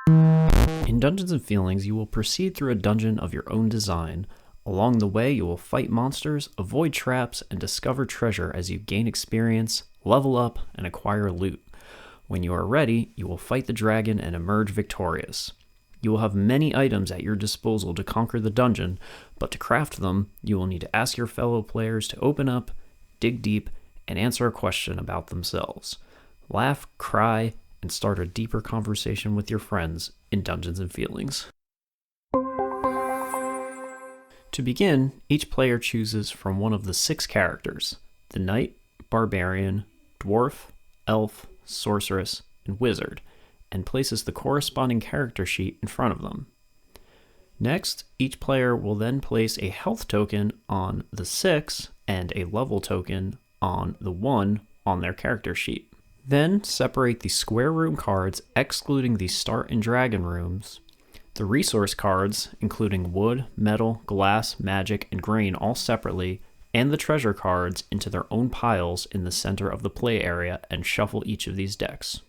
In Dungeons & Feelings, you will proceed through a dungeon of your own design. Along the way, you will fight monsters, avoid traps, and discover treasure as you gain experience, level up, and acquire loot. When you are ready, you will fight the dragon and emerge victorious. You will have many items at your disposal to conquer the dungeon, but to craft them, you will need to ask your fellow players to open up, dig deep, and answer a question about themselves. Laugh, cry, and start a deeper conversation with your friends in Dungeons & Feelings. To begin, each player chooses from one of the 6 characters: the knight, barbarian, dwarf, elf, sorceress, and wizard, and places the corresponding character sheet in front of them. Next, each player will then place a health token on the 6 and a level token on the 1 on their character sheet. Then separate the square room cards, excluding the start and dragon rooms, the resource cards, including wood, metal, glass, magic, and grain, all separately, and the treasure cards into their own piles in the center of the play area, and shuffle each of these decks.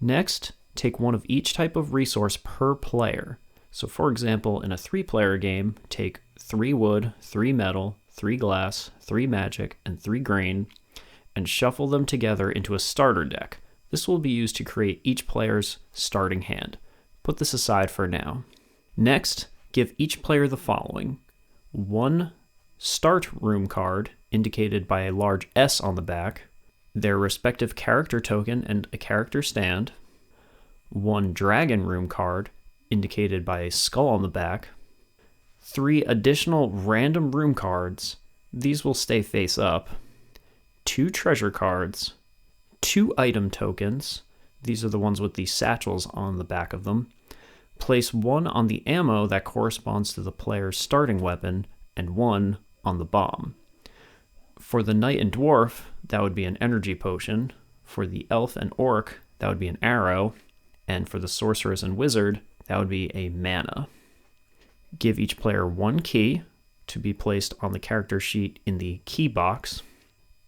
Next, take one of each type of resource per player. So for example, in a 3-player game, take 3 wood, 3 metal, 3 glass, 3 magic, and 3 grain, and shuffle them together into a starter deck. This will be used to create each player's starting hand. Put this aside for now. Next, give each player the following: 1 start room card, indicated by a large S on the back, their respective character token and a character stand, 1 dragon room card, indicated by a skull on the back, 3 additional random room cards, these will stay face up, 2 treasure cards, 2 item tokens, these are the ones with the satchels on the back of them. Place 1 on the ammo that corresponds to the player's starting weapon, and 1 on the bomb. For the knight and dwarf, that would be an energy potion. For the elf and orc, that would be an arrow. And for the sorceress and wizard, that would be a mana. Give each player 1 key to be placed on the character sheet in the key box,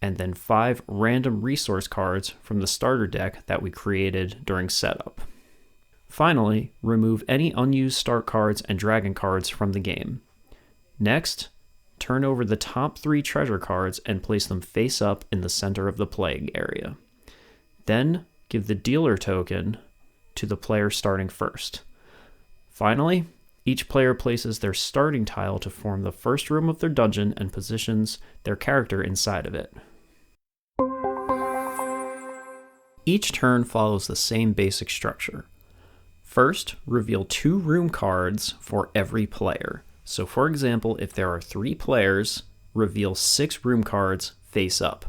and then 5 random resource cards from the starter deck that we created during setup. Finally, remove any unused start cards and dragon cards from the game. Next, turn over the top 3 treasure cards and place them face up in the center of the playing area. Then, give the dealer token to the player starting first. Finally, each player places their starting tile to form the first room of their dungeon and positions their character inside of it. Each turn follows the same basic structure. First, reveal 2 room cards for every player. So for example, if there are 3 players, reveal 6 room cards face up.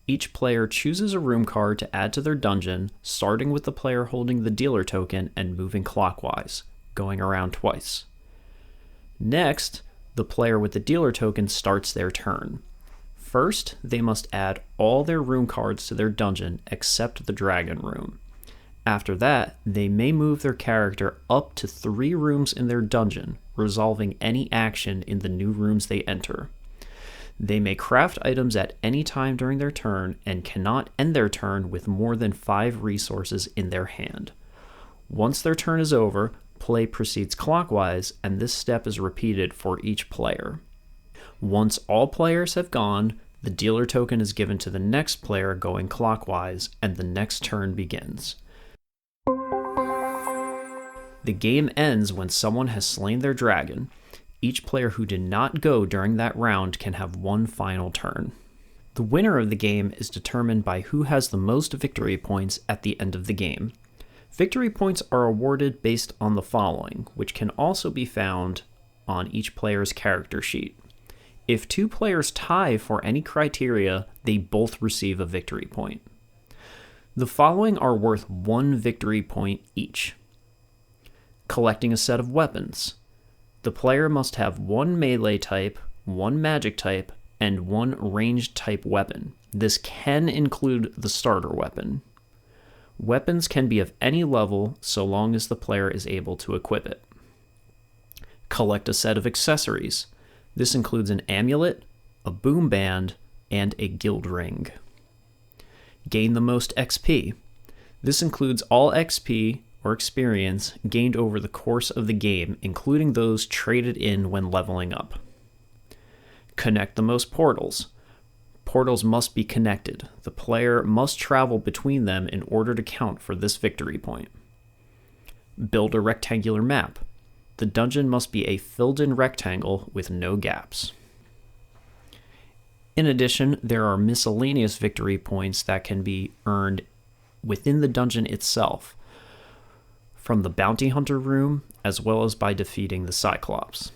Each player chooses a room card to add to their dungeon, starting with the player holding the dealer token and moving clockwise, going around twice. Next, the player with the dealer token starts their turn. First, they must add all their room cards to their dungeon except the dragon room. After that, they may move their character up to 3 rooms in their dungeon, resolving any action in the new rooms they enter. They may craft items at any time during their turn and cannot end their turn with more than 5 resources in their hand. Once their turn is over, play proceeds clockwise, and this step is repeated for each player. Once all players have gone, the dealer token is given to the next player going clockwise, and the next turn begins. The game ends when someone has slain their dragon. Each player who did not go during that round can have 1 final turn. The winner of the game is determined by who has the most victory points at the end of the game. Victory points are awarded based on the following, which can also be found on each player's character sheet. If 2 players tie for any criteria, they both receive a victory point. The following are worth 1 victory point each. Collecting a set of weapons. The player must have 1 melee type, 1 magic type, and 1 ranged type weapon. This can include the starter weapon. Weapons can be of any level so long as the player is able to equip it. Collect a set of accessories. This includes an amulet, a boom band, and a guild ring. Gain the most XP. This includes all XP or experience gained over the course of the game, including those traded in when leveling up. Connect the most portals. Portals must be connected. The player must travel between them in order to count for this victory point. Build a rectangular map. The dungeon must be a filled-in rectangle with no gaps. In addition, there are miscellaneous victory points that can be earned within the dungeon itself, from the bounty hunter room, as well as by defeating the Cyclops.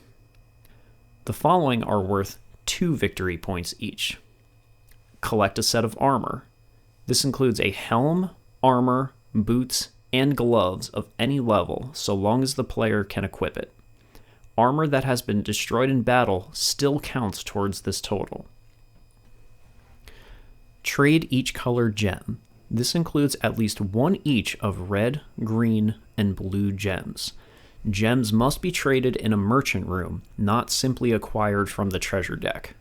The following are worth 2 victory points each. Collect a set of armor. This includes a helm, armor, boots, and gloves of any level, so long as the player can equip it. Armor that has been destroyed in battle still counts towards this total. Trade each color gem. This includes at least 1 each of red, green, and blue gems. Gems must be traded in a merchant room, not simply acquired from the treasure deck.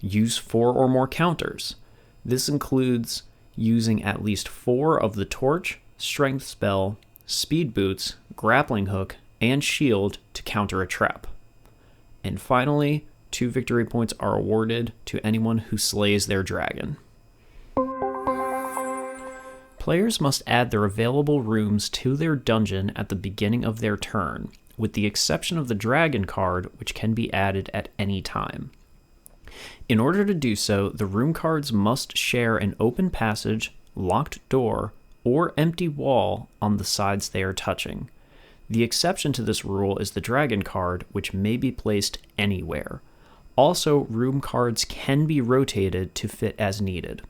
Use 4 or more counters. This includes using at least 4 of the torch, strength spell, speed boots, grappling hook, and shield to counter a trap. And finally, 2 victory points are awarded to anyone who slays their dragon. Players must add their available rooms to their dungeon at the beginning of their turn, with the exception of the dragon card, which can be added at any time. In order to do so, the room cards must share an open passage, locked door, or empty wall on the sides they are touching. The exception to this rule is the dragon card, which may be placed anywhere. Also, room cards can be rotated to fit as needed.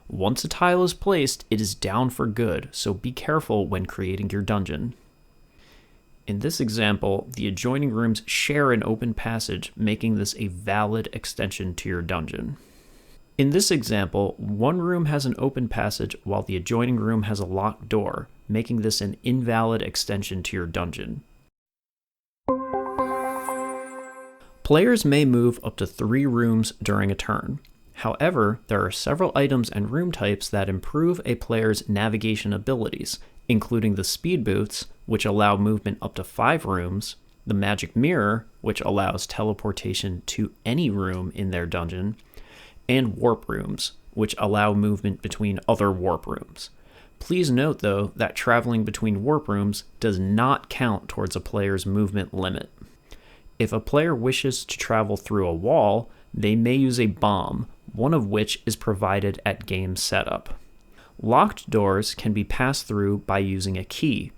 Once a tile is placed, it is down for good, so be careful when creating your dungeon. In this example, the adjoining rooms share an open passage, making this a valid extension to your dungeon. In this example, one room has an open passage while the adjoining room has a locked door, making this an invalid extension to your dungeon. Players may move up to 3 rooms during a turn. However, there are several items and room types that improve a player's navigation abilities, including the speed boots, which allow movement up to 5 rooms, the magic mirror, which allows teleportation to any room in their dungeon, and warp rooms, which allow movement between other warp rooms. Please note, though, that traveling between warp rooms does not count towards a player's movement limit. If a player wishes to travel through a wall, they may use a bomb, one of which is provided at game setup. Locked doors can be passed through by using a key.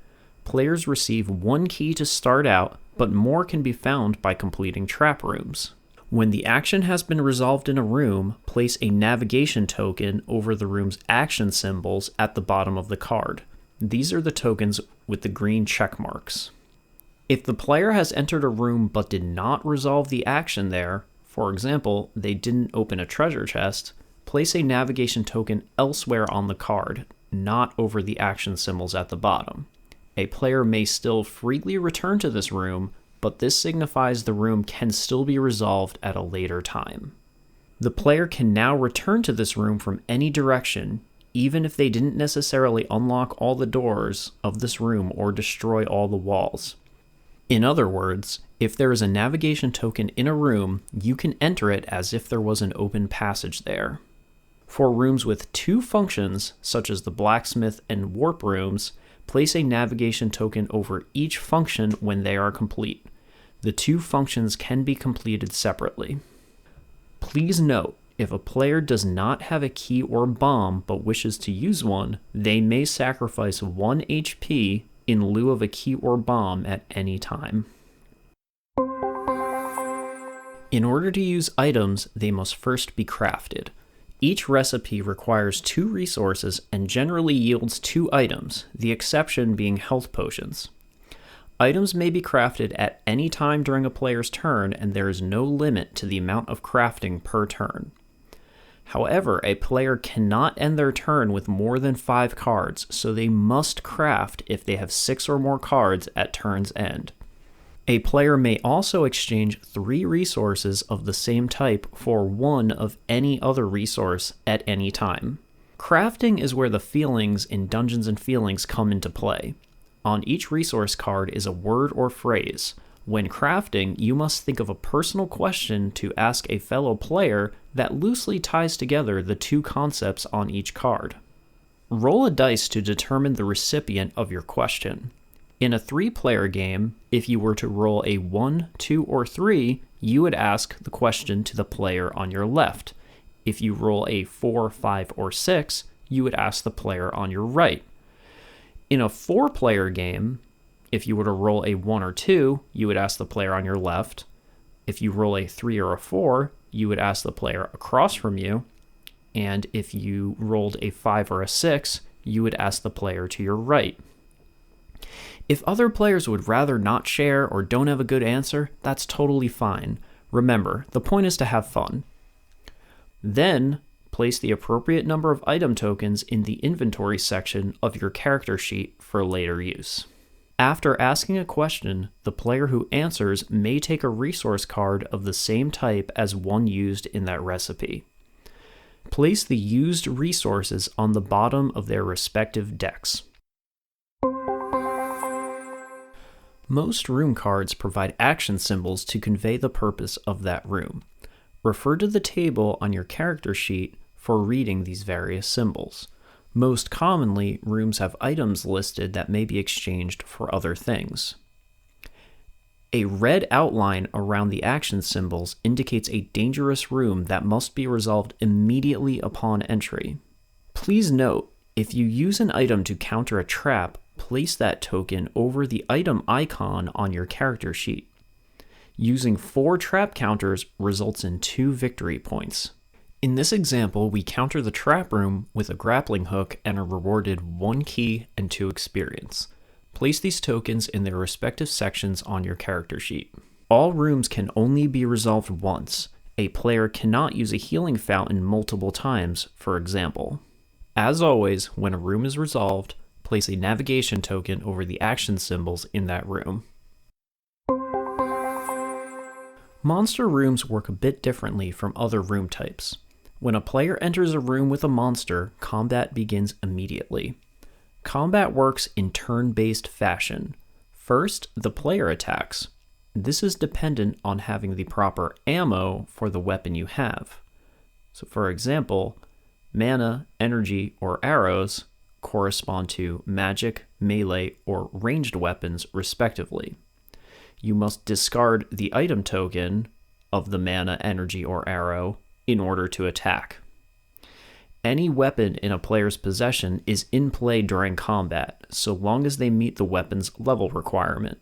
Players receive 1 key to start out, but more can be found by completing trap rooms. When the action has been resolved in a room, place a navigation token over the room's action symbols at the bottom of the card. These are the tokens with the green check marks. If the player has entered a room but did not resolve the action there, for example, they didn't open a treasure chest, place a navigation token elsewhere on the card, not over the action symbols at the bottom. A player may still freely return to this room, but this signifies the room can still be resolved at a later time. The player can now return to this room from any direction, even if they didn't necessarily unlock all the doors of this room or destroy all the walls. In other words, if there is a navigation token in a room, you can enter it as if there was an open passage there. For rooms with 2 functions, such as the blacksmith and warp rooms, place a navigation token over each function when they are complete. The 2 functions can be completed separately. Please note, if a player does not have a key or bomb but wishes to use one, they may sacrifice 1 HP in lieu of a key or bomb at any time. In order to use items, they must first be crafted. Each recipe requires 2 resources and generally yields 2 items, the exception being health potions. Items may be crafted at any time during a player's turn, and there is no limit to the amount of crafting per turn. However, a player cannot end their turn with more than 5 cards, so they must craft if they have 6 or more cards at turn's end. A player may also exchange 3 resources of the same type for 1 of any other resource at any time. Crafting is where the feelings in Dungeons & Feelings come into play. On each resource card is a word or phrase. When crafting, you must think of a personal question to ask a fellow player that loosely ties together the two concepts on each card. Roll a dice to determine the recipient of your question. In a 3-player game, if you were to roll a 1, 2, or 3, you would ask the question to the player on your left. If you roll a 4, 5, or 6, you would ask the player on your right. In a 4-player game, if you were to roll a 1 or 2, you would ask the player on your left. If you roll a 3 or a 4, you would ask the player across from you. And if you rolled a 5 or a 6, you would ask the player to your right. If other players would rather not share or don't have a good answer, that's totally fine. Remember, the point is to have fun. Then, place the appropriate number of item tokens in the inventory section of your character sheet for later use. After asking a question, the player who answers may take a resource card of the same type as one used in that recipe. Place the used resources on the bottom of their respective decks. Most room cards provide action symbols to convey the purpose of that room. Refer to the table on your character sheet for reading these various symbols. Most commonly, rooms have items listed that may be exchanged for other things. A red outline around the action symbols indicates a dangerous room that must be resolved immediately upon entry. Please note, if you use an item to counter a trap, place that token over the item icon on your character sheet. Using 4 trap counters results in 2 victory points. In this example, we counter the trap room with a grappling hook and are rewarded 1 key and 2 experience. Place these tokens in their respective sections on your character sheet. All rooms can only be resolved once. A player cannot use a healing fountain multiple times, for example. As always, when a room is resolved, place a navigation token over the action symbols in that room. Monster rooms work a bit differently from other room types. When a player enters a room with a monster, combat begins immediately. Combat works in turn-based fashion. First, the player attacks. This is dependent on having the proper ammo for the weapon you have. So for example, mana, energy, or arrows correspond to magic, melee, or ranged weapons respectively. You must discard the item token of the mana, energy, or arrow in order to attack. Any weapon in a player's possession is in play during combat, so long as they meet the weapon's level requirement.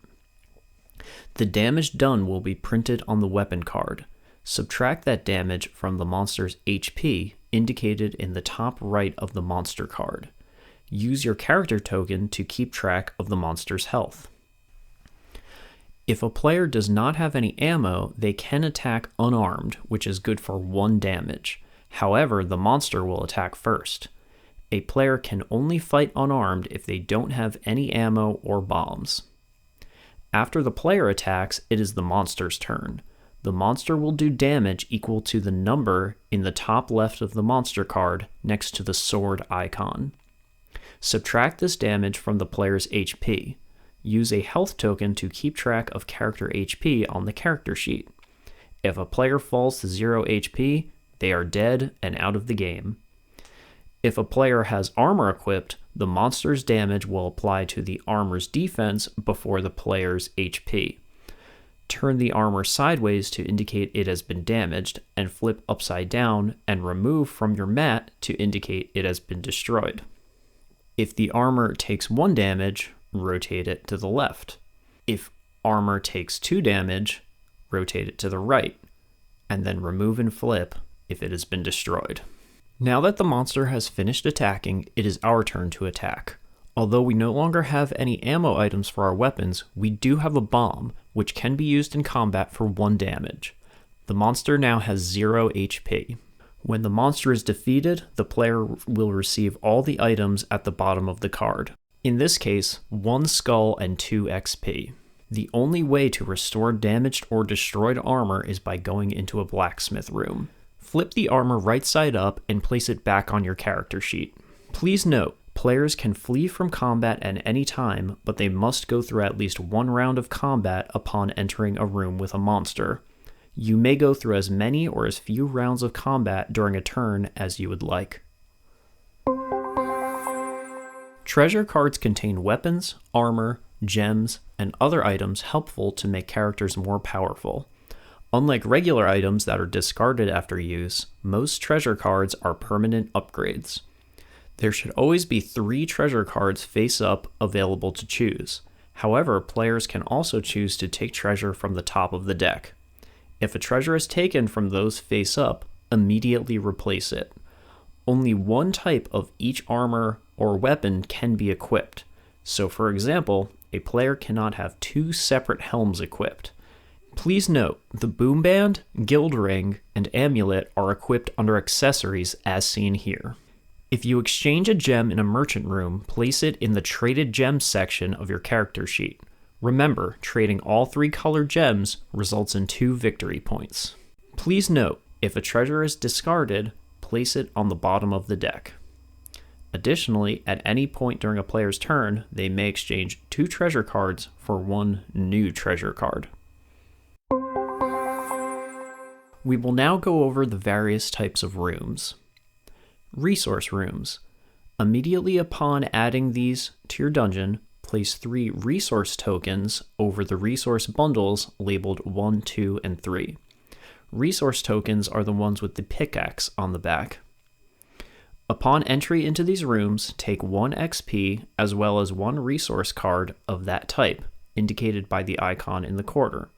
The damage done will be printed on the weapon card. Subtract that damage from the monster's HP, indicated in the top right of the monster card. Use your character token to keep track of the monster's health. If a player does not have any ammo, they can attack unarmed, which is good for 1 damage. However, the monster will attack first. A player can only fight unarmed if they don't have any ammo or bombs. After the player attacks, it is the monster's turn. The monster will do damage equal to the number in the top left of the monster card next to the sword icon. Subtract this damage from the player's HP. Use a health token to keep track of character HP on the character sheet. If a player falls to 0 HP, they are dead and out of the game. If a player has armor equipped, the monster's damage will apply to the armor's defense before the player's HP. Turn the armor sideways to indicate it has been damaged, and flip upside down and remove from your mat to indicate it has been destroyed. If the armor takes 1 damage, rotate it to the left. If armor takes 2 damage, rotate it to the right, and then remove and flip if it has been destroyed. Now that the monster has finished attacking, it is our turn to attack. Although we no longer have any ammo items for our weapons, we do have a bomb, which can be used in combat for 1 damage. The monster now has 0 HP. When the monster is defeated, the player will receive all the items at the bottom of the card. In this case, 1 skull and 2 XP. The only way to restore damaged or destroyed armor is by going into a blacksmith room. Flip the armor right side up and place it back on your character sheet. Please note, Players can flee from combat at any time, but they must go through at least one round of combat upon entering a room with a monster. You may go through as many or as few rounds of combat during a turn as you would like. Treasure cards contain weapons, armor, gems, and other items helpful to make characters more powerful. Unlike regular items that are discarded after use, most treasure cards are permanent upgrades. There should always be 3 treasure cards face up available to choose. However, players can also choose to take treasure from the top of the deck. If a treasure is taken from those face up, immediately replace it. Only one type of each armor or weapon can be equipped. So for example, a player cannot have 2 separate helms equipped. Please note, the boom band, guild ring, and amulet are equipped under accessories as seen here. If you exchange a gem in a merchant room, place it in the traded gems section of your character sheet. Remember, trading all 3 colored gems results in 2 victory points. Please note, if a treasure is discarded, place it on the bottom of the deck. Additionally, at any point during a player's turn, they may exchange 2 treasure cards for 1 new treasure card. We will now go over the various types of rooms. Resource rooms. Immediately upon adding these to your dungeon, place 3 resource tokens over the resource bundles labeled 1, 2, and 3. Resource tokens are the ones with the pickaxe on the back. Upon entry into these rooms, take 1 XP as well as 1 resource card of that type, indicated by the icon in the corner.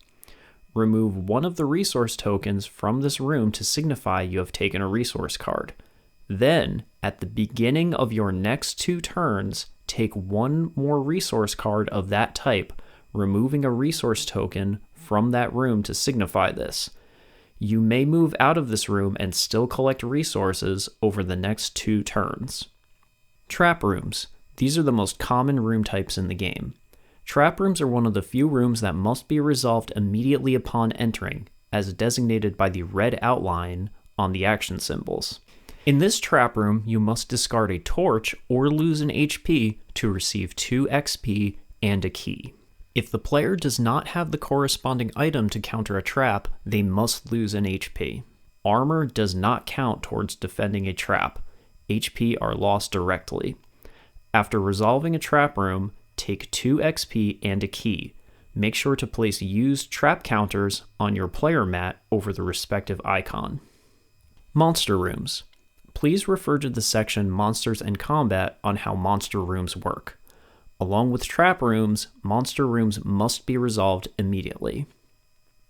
Remove one of the resource tokens from this room to signify you have taken a resource card. Then, at the beginning of your next 2 turns, take 1 more resource card of that type, removing a resource token from that room to signify this. You may move out of this room and still collect resources over the next 2 turns. Trap rooms. These are the most common room types in the game. Trap rooms are one of the few rooms that must be resolved immediately upon entering, as designated by the red outline on the action symbols. In this trap room, you must discard a torch or lose an HP to receive 2 XP and a key. If the player does not have the corresponding item to counter a trap, they must lose an HP. Armor does not count towards defending a trap. HP are lost directly. After resolving a trap room, take 2 XP and a key. Make sure to place used trap counters on your player mat over the respective icon. Monster rooms. Please refer to the section Monsters and Combat on how monster rooms work. Along with trap rooms, monster rooms must be resolved immediately.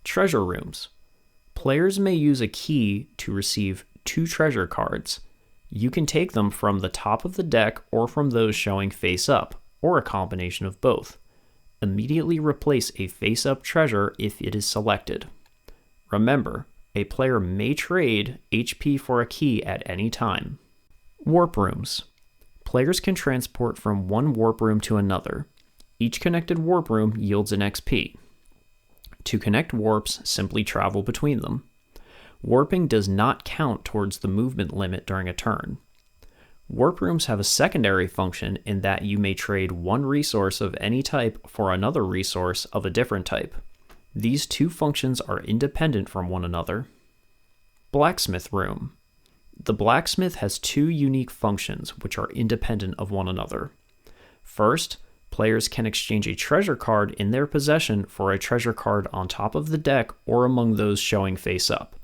Treasure rooms. Players may use a key to receive 2 treasure cards. You can take them from the top of the deck or from those showing face up, or a combination of both. Immediately replace a face up treasure if it is selected. Remember, a player may trade HP for a key at any time. Warp rooms. Players can transport from one warp room to another. Each connected warp room yields an XP. To connect warps, simply travel between them. Warping does not count towards the movement limit during a turn. Warp rooms have a secondary function in that you may trade 1 resource of any type for another resource of a different type. These 2 functions are independent from one another. Blacksmith room. The blacksmith has 2 unique functions which are independent of one another. First, players can exchange a treasure card in their possession for a treasure card on top of the deck or among those showing face up.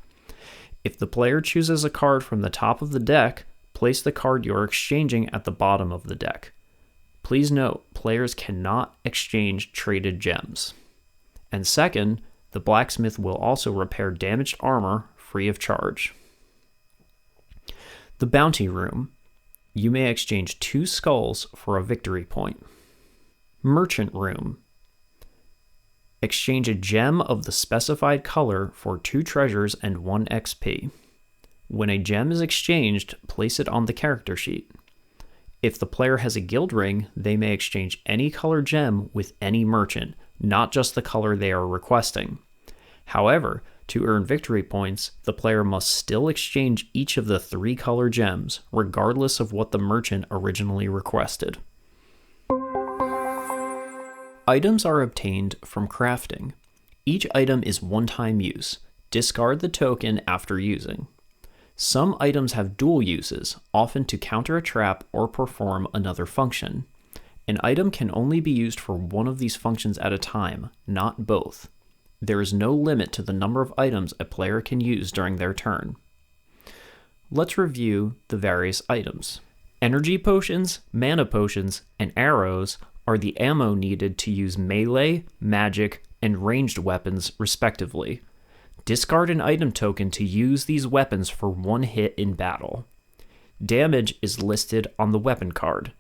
If the player chooses a card from the top of the deck, place the card you're exchanging at the bottom of the deck. Please note, players cannot exchange traded gems. And second, the blacksmith will also repair damaged armor free of charge. The bounty room. You may exchange 2 skulls for a victory point. Merchant room. Exchange a gem of the specified color for 2 treasures and 1 XP. When a gem is exchanged, place it on the character sheet. If the player has a guild ring, they may exchange any color gem with any merchant, not just the color they are requesting. However, To earn victory points, the player must still exchange each of the 3 color gems, regardless of what the merchant originally requested. Items are obtained from crafting. Each item is one-time use. Discard the token after using. Some items have dual uses, often to counter a trap or perform another function. An item can only be used for one of these functions at a time, not both. There is no limit to the number of items a player can use during their turn. Let's review the various items. Energy potions, mana potions, and arrows are the ammo needed to use melee, magic, and ranged weapons, respectively. Discard an item token to use these weapons for one hit in battle. Damage is listed on the weapon card.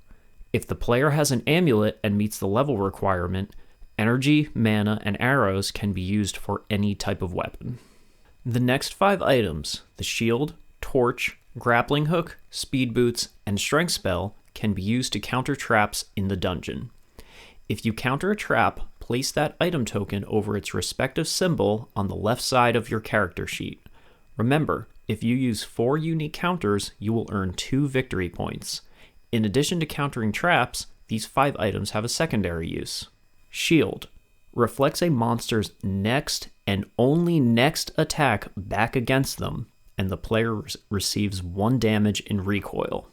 If the player has an amulet and meets the level requirement, energy, mana, and arrows can be used for any type of weapon. The next 5 items, the shield, torch, grappling hook, speed boots, and strength spell, can be used to counter traps in the dungeon. If you counter a trap, place that item token over its respective symbol on the left side of your character sheet. Remember, if you use 4 unique counters, you will earn 2 victory points. In addition to countering traps, these 5 items have a secondary use. Shield reflects a monster's next and only next attack back against them, and the player receives 1 damage in recoil.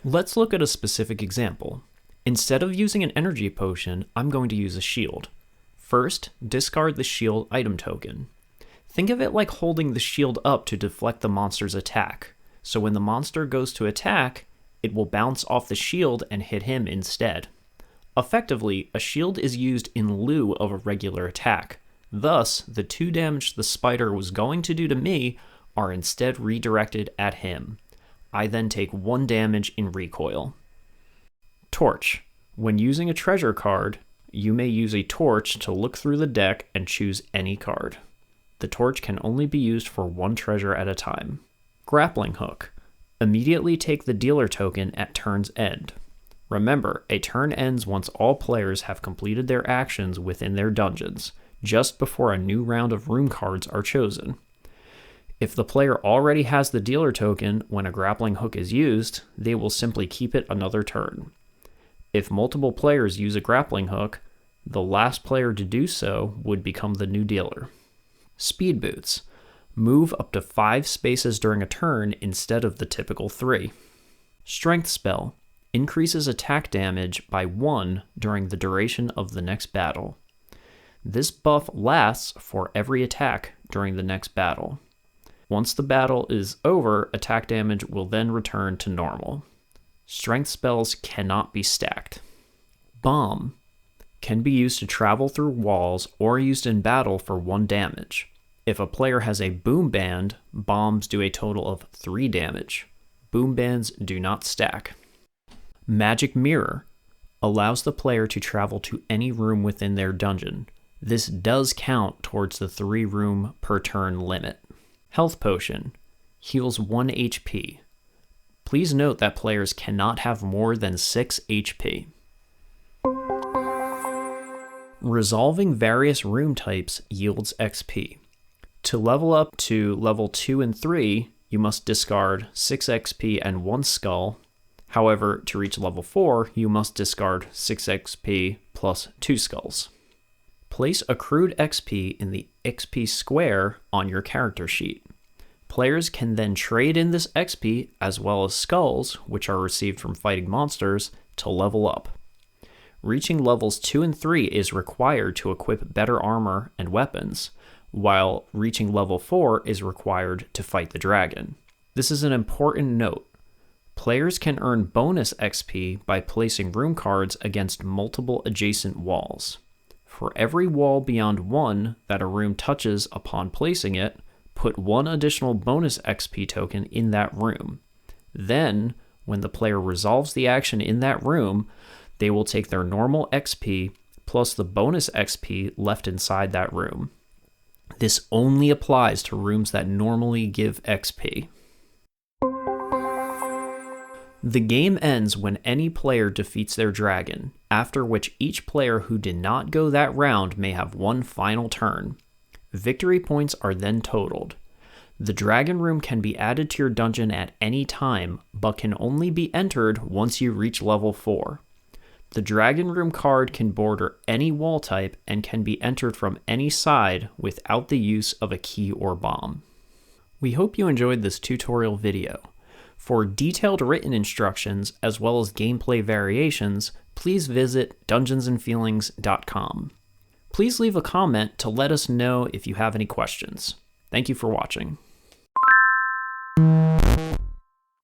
Let's look at a specific example. Instead of using an energy potion, I'm going to use a shield. First, discard the shield item token. Think of it like holding the shield up to deflect the monster's attack, so when the monster goes to attack, it will bounce off the shield and hit him instead. Effectively, a shield is used in lieu of a regular attack. Thus, the 2 damage the spider was going to do to me are instead redirected at him. I then take 1 damage in recoil. Torch. When using a treasure card, you may use a torch to look through the deck and choose any card. The torch can only be used for 1 treasure at a time. Grappling hook. Immediately take the dealer token at turn's end. Remember, a turn ends once all players have completed their actions within their dungeons, just before a new round of room cards are chosen. If the player already has the dealer token when a grappling hook is used, they will simply keep it another turn. If multiple players use a grappling hook, the last player to do so would become the new dealer. Speed boots. Move up to 5 spaces during a turn instead of the typical 3. Strength spell. Increases attack damage by 1 during the duration of the next battle. This buff lasts for every attack during the next battle. Once the battle is over, attack damage will then return to normal. Strength spells cannot be stacked. Bomb can be used to travel through walls or used in battle for 1 damage. If a player has a boom band, bombs do a total of 3 damage. Boom bands do not stack. Magic Mirror allows the player to travel to any room within their dungeon. This does count towards the 3 room per turn limit. Health Potion heals 1 HP. Please note that players cannot have more than 6 HP. Resolving various room types yields XP. To level up to level 2 and 3, you must discard 6 XP and 1 skull. However, to reach level 4, you must discard 6 XP plus 2 skulls. Place accrued XP in the XP square on your character sheet. Players can then trade in this XP as well as skulls, which are received from fighting monsters, to level up. Reaching levels 2 and 3 is required to equip better armor and weapons, while reaching level 4 is required to fight the dragon. This is an important note. Players can earn bonus XP by placing room cards against multiple adjacent walls. For every wall beyond 1 that a room touches upon placing it, put 1 additional bonus XP token in that room. Then, when the player resolves the action in that room, they will take their normal XP plus the bonus XP left inside that room. This only applies to rooms that normally give XP. The game ends when any player defeats their dragon, after which each player who did not go that round may have 1 final turn. Victory points are then totaled. The Dragon Room can be added to your dungeon at any time, but can only be entered once you reach level 4. The Dragon Room card can border any wall type and can be entered from any side without the use of a key or bomb. We hope you enjoyed this tutorial video. For detailed written instructions as well as gameplay variations, please visit dungeonsandfeelings.com. Please leave a comment to let us know if you have any questions. Thank you for watching.